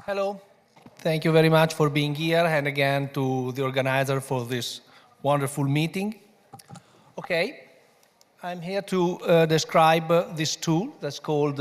Hello. Thank you very much for being here, and again to the organizer for this wonderful meeting. Okay, I'm here to describe this tool that's called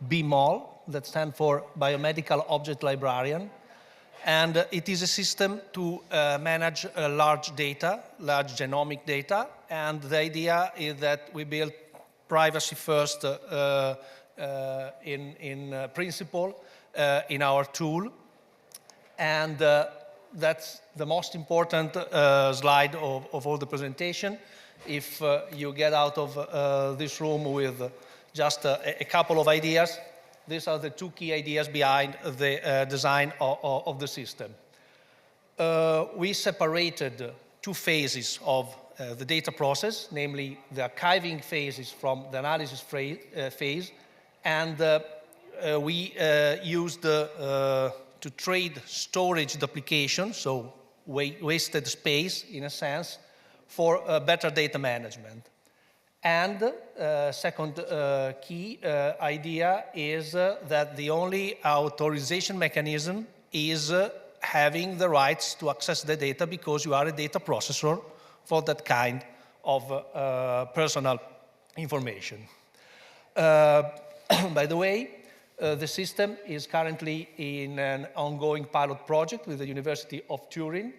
BMOL, that stands for Biomedical Object Librarian. And it is a system to manage large data, large genomic data. And the idea is that we build privacy first in principle in our tool. And that's the most important slide of all the presentation. If you get out of this room with just a couple of ideas, these are the two key ideas behind the design of the system. We separated two phases of the data process, namely the archiving phases from the analysis phase, and we used to trade storage duplication, so wasted space in a sense, for better data management. And second key idea is that the only authorization mechanism is having the rights to access the data because you are a data processor for that kind of personal information. By the way, the system is currently in an ongoing pilot project with the University of Turin.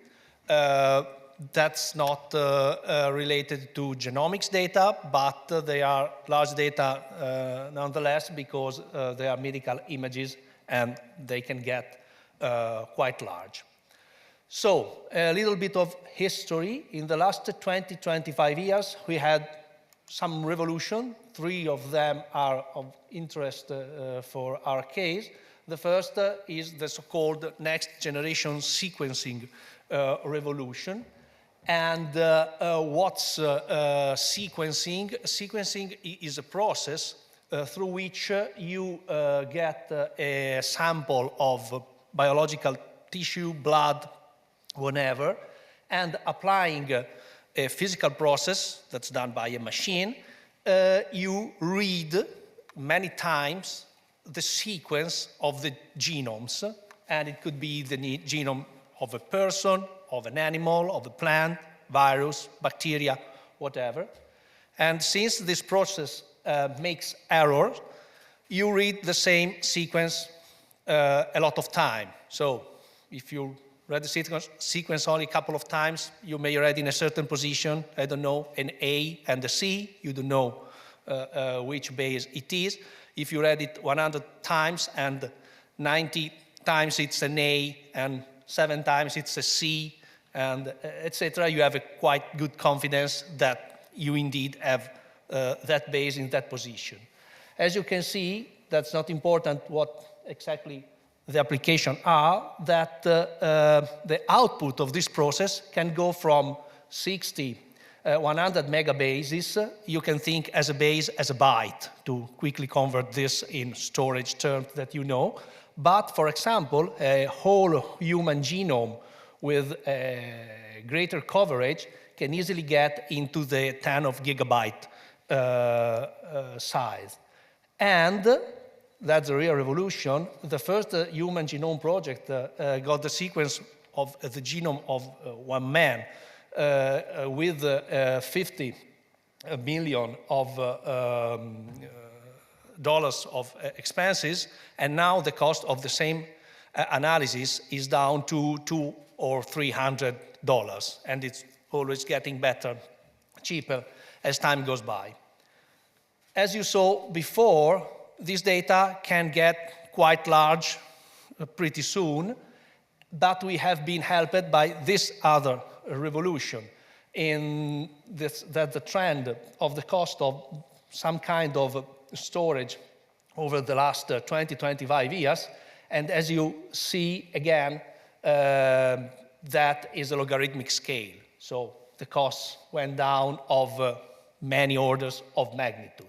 That's not related to genomics data, but they are large data nonetheless because they are medical images and they can get quite large. So, a little bit of history. In the last 20-25 years, we had some revolution. 3 of them are of interest for our case. The first is the so-called next generation sequencing revolution. And what's sequencing? Sequencing is a process through which you get a sample of biological tissue, blood, whatever, and applying a physical process that's done by a machine, you read many times the sequence of the genomes, and it could be the genome of a person, of an animal, of a plant, virus, bacteria, whatever. And since this process makes errors, you read the same sequence a lot of time. So if you read the sequence only a couple of times, you may read in a certain position, I don't know, an A and a C, you don't know which base it is. If you read it 100 times and 90 times it's an A and 7 times it's a C, and etc., you have a quite good confidence that you indeed have that base in that position. As you can see, that's not important what exactly the application are, that the output of this process can go from 60, 100 megabases. You can think as a base as a byte to quickly convert this in storage terms that you know. But for example, a whole human genome with greater coverage can easily get into the 10 of gigabyte size. And that's a real revolution. The first human genome project got the sequence of the genome of one man with 50 million of dollars of expenses, and now the cost of the same analysis is down to $200 or $300, and it's always getting better, cheaper as time goes by. As you saw before, this data can get quite large pretty soon, but we have been helped by this other revolution in this, that the trend of the cost of some kind of storage over the last 20-25 years. And as you see, again, that is a logarithmic scale. So the costs went down of many orders of magnitude.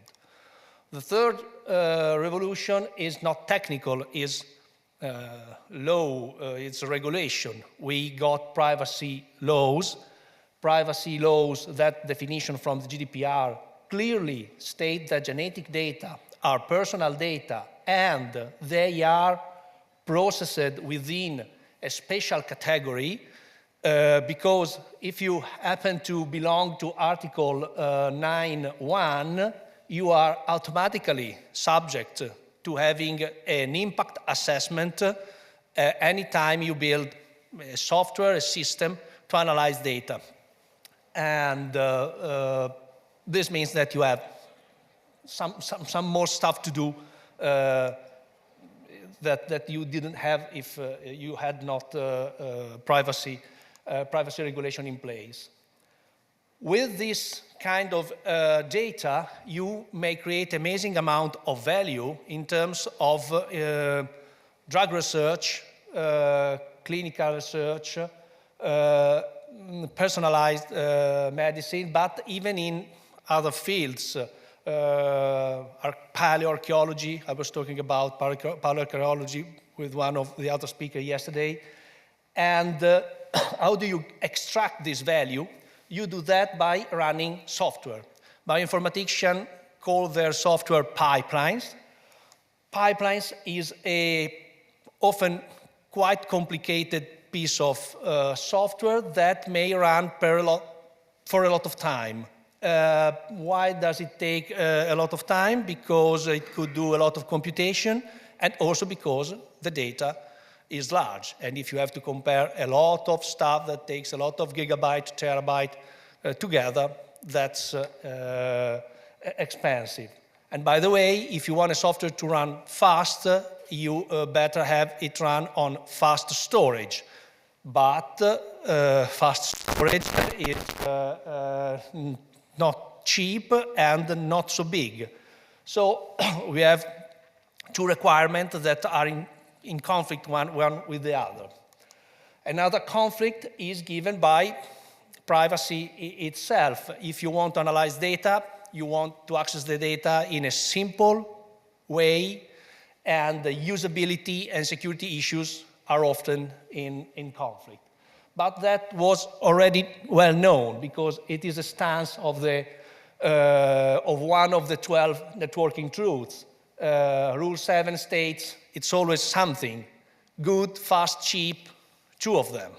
The third revolution is not technical, is law, it's regulation. We got privacy laws. Privacy laws, that definition from the GDPR, clearly state that genetic data are personal data and they are processed within a special category, because if you happen to belong to Article 9.1, you are automatically subject to having an impact assessment anytime you build a software, a system to analyze data. And this means that you have some more stuff to do that you didn't have if you had not privacy regulation in place. With this kind of data, you may create amazing amount of value in terms of drug research, clinical research, personalized medicine, but even in other fields. Paleoarchaeology, I was talking about paleoarchaeology with one of the other speakers yesterday. And how do you extract this value? You do that by running software. Bioinformaticians call their software pipelines. Pipelines is a often quite complicated piece of software that may run for a lot of time. Why does it take a lot of time? Because it could do a lot of computation, and also because the data is large. And if you have to compare a lot of stuff that takes a lot of gigabyte, terabyte together, that's expensive. And by the way, if you want a software to run fast, you better have it run on fast storage. But fast storage is not cheap and not so big. So we have two requirements that are in conflict one with the other. Another conflict is given by privacy itself. If you want to analyze data, you want to access the data in a simple way, and the usability and security issues are often in conflict. But that was already well known because it is a stance of one of the 12 networking truths. Rule 7 states it's always something: good, fast, cheap, two of them.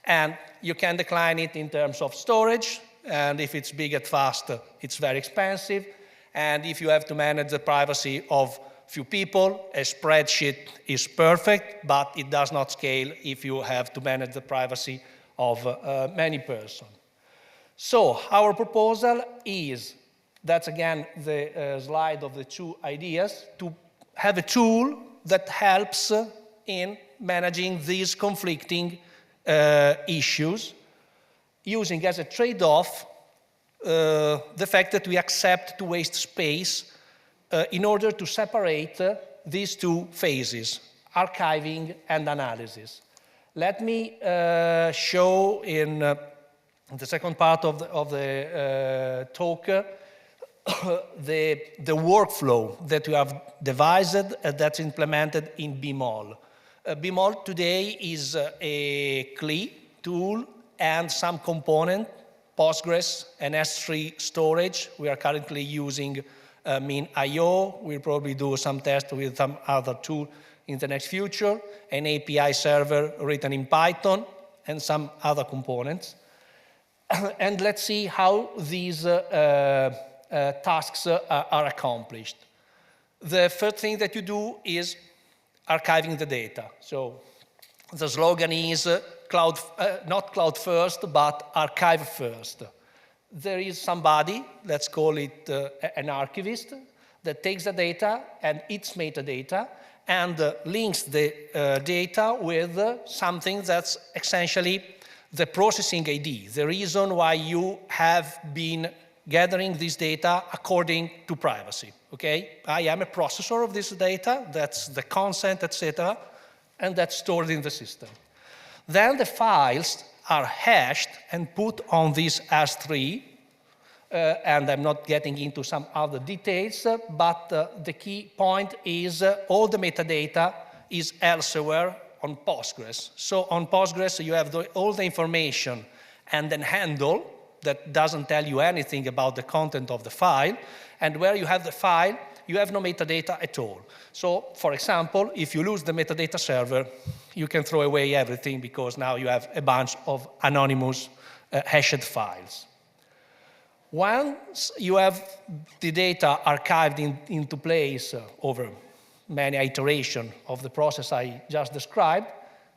And you can decline it in terms of storage, and if it's big and fast, it's very expensive. And if you have to manage the privacy of few people, a spreadsheet is perfect, but it does not scale if you have to manage the privacy of many persons. So our proposal is, that's again the slide of the two ideas, to have a tool that helps in managing these conflicting issues, using as a trade-off the fact that we accept to waste space in order to separate these two phases, archiving and analysis. Let me show in the second part of the talk the workflow that we have devised that's implemented in BMOL. BMOL today is a CLI tool and some component, Postgres and S3 storage. We are currently using Min.io. We'll probably do some tests with some other tool in the next future, an API server written in Python, and some other components. And let's see how these tasks are accomplished. The first thing that you do is archiving the data. So the slogan is not cloud first, but archive first. There is somebody, let's call it an archivist, that takes the data and its metadata and links the data with something that's essentially the processing ID, the reason why you have been gathering this data according to privacy, okay? I am a processor of this data, that's the consent, etc., and that's stored in the system. Then the files are hashed and put on this S3, and I'm not getting into some other details, but the key point is all the metadata is elsewhere on Postgres. So on Postgres, you have all the information and then handle that doesn't tell you anything about the content of the file. And where you have the file, you have no metadata at all. So, for example, if you lose the metadata server, you can throw away everything because now you have a bunch of anonymous hashed files. Once you have the data archived into place over many iterations of the process I just described,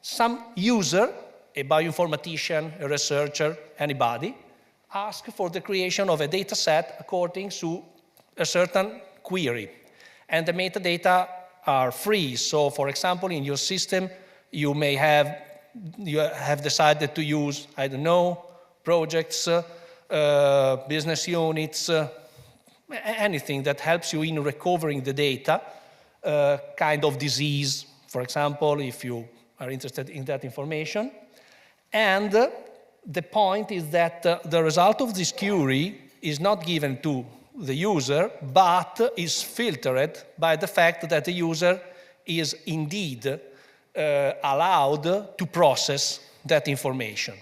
some user, a bioinformatician, a researcher, anybody, ask for the creation of a data set according to a certain query. And the metadata are free. So, for example, in your system, you may have decided to use, I don't know, projects, business units, anything that helps you in recovering the data, kind of disease, for example, if you are interested in that information. And the point is that the result of this query is not given to the user, but is filtered by the fact that the user is indeed allowed to process that information.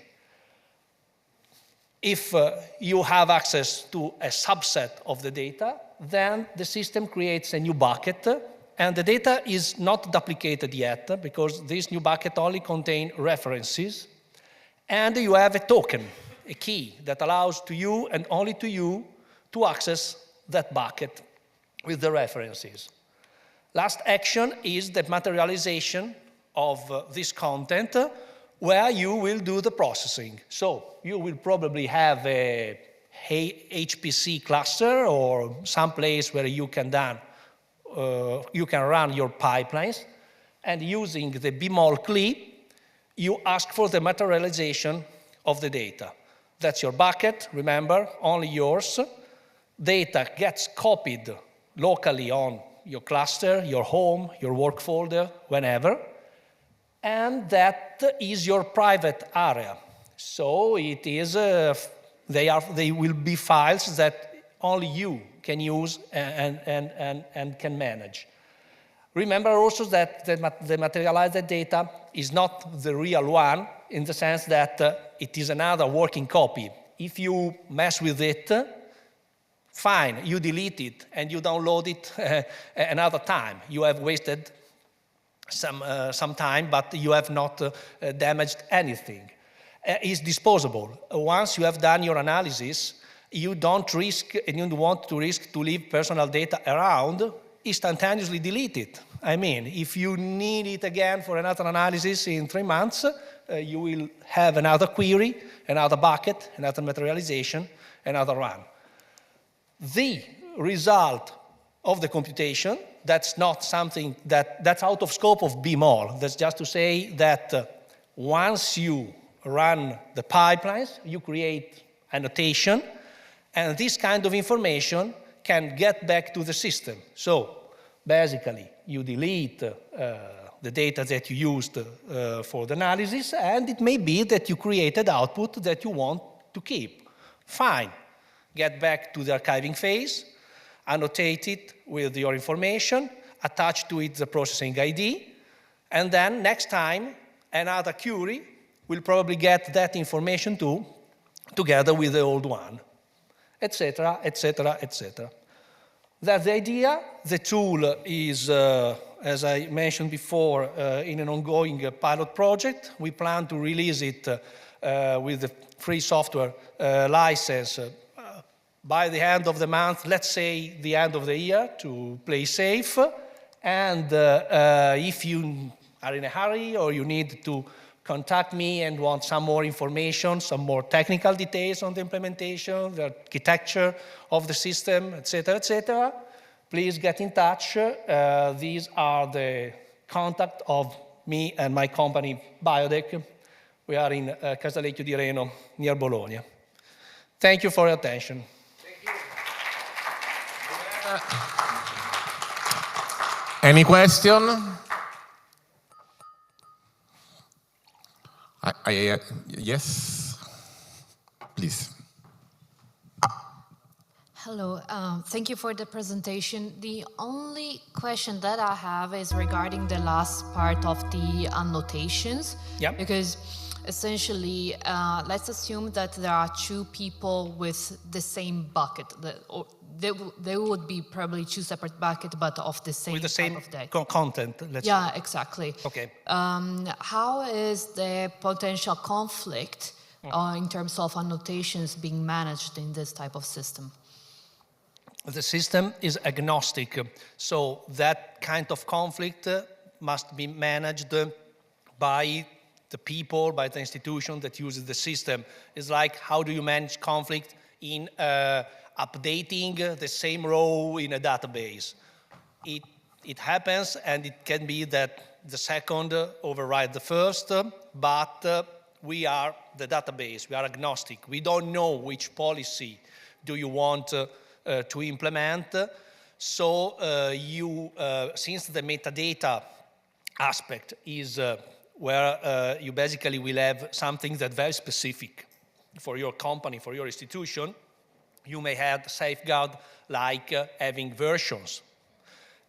If you have access to a subset of the data, then the system creates a new bucket, and the data is not duplicated yet because this new bucket only contains references, and you have a token, a key that allows to you and only to you to access that bucket with the references. Last action is the materialization of this content where you will do the processing. So you will probably have a HPC cluster or some place where you can run your pipelines, and using the bmol CLI, you ask for the materialization of the data. That's your bucket, remember, only yours. Data gets copied locally on your cluster, your home, your work folder, whenever, and that is your private area. So it is, they will be files that only you can use and can manage. Remember also that the materialized data is not the real one in the sense that it is another working copy. If you mess with it, fine, you delete it and you download it another time. You have wasted some time, but you have not damaged anything. It's disposable. Once you have done your analysis, you don't risk, and you don't want to risk to leave personal data around, instantaneously delete it. I mean, if you need it again for another analysis in 3 months, you will have another query, another bucket, another materialization, another run. The result of the computation, that's not something that's out of scope of bmol. That's just to say that once you run the pipelines, you create annotation, and this kind of information can get back to the system. So basically, you delete the data that you used for the analysis, and it may be that you created output that you want to keep. Fine. Get back to the archiving phase, annotate it with your information, attach to it the processing ID, and then next time, another query will probably get that information too, together with the old one, etc., etc., etc. That's the idea. The tool is, as I mentioned before, in an ongoing pilot project. We plan to release it with the free software license by the end of the month, let's say the end of the year, to play safe. And if you are in a hurry or you need to contact me and want some more information, some more technical details on the implementation, the architecture of the system, etc., please get in touch. These are the contact of me and my company, Biodec. We are in Casalecchio di Reno, near Bologna. Thank you for your attention. Any question? Yes, please. Hello, thank you for the presentation. The only question that I have is regarding the last part of the annotations. Yep. Because essentially, let's assume that there are two people with the same bucket, they would be probably 2 separate buckets, but of the same with the same type of data. content, let's Yeah, say. exactly. Okay. How is the potential conflict in terms of annotations being managed in this type of system? The system is agnostic, so that kind of conflict must be managed by the people, by the institution that uses the system. It's like, how do you manage conflict in updating the same row in a database? It happens, and it can be that the second overrides the first, but we are the database, we are agnostic. We don't know which policy do you want to implement. So since the metadata aspect is where you basically will have something that's very specific for your company, for your institution, you may have safeguard like having versions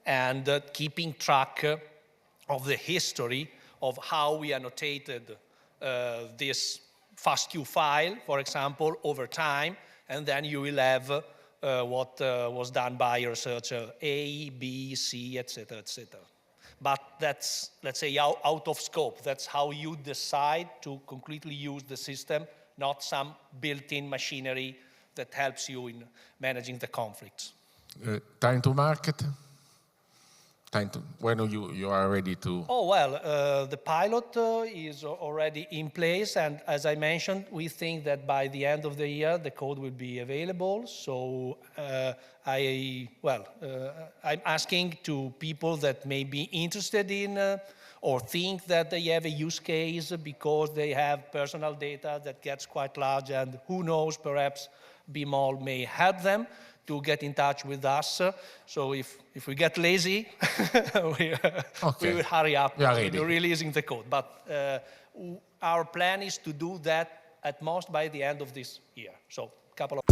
and keeping track of the history of how we annotated this FASTQ file, for example, over time, and then you will have what was done by researcher A, B, C, etc., etc. But that's, let's say, out of scope. That's how you decide to concretely use the system, not some built-in machinery that helps you in managing the conflicts. Time to market? When you are ready to... Oh, well, the pilot is already in place, and as I mentioned, we think that by the end of the year, the code will be available. So I'm asking to people that may be interested in or think that they have a use case because they have personal data that gets quite large, and who knows, perhaps BMOL may help them to get in touch with us. So if we get lazy, we will hurry up with releasing the code. But our plan is to do that at most by the end of this year. So a couple of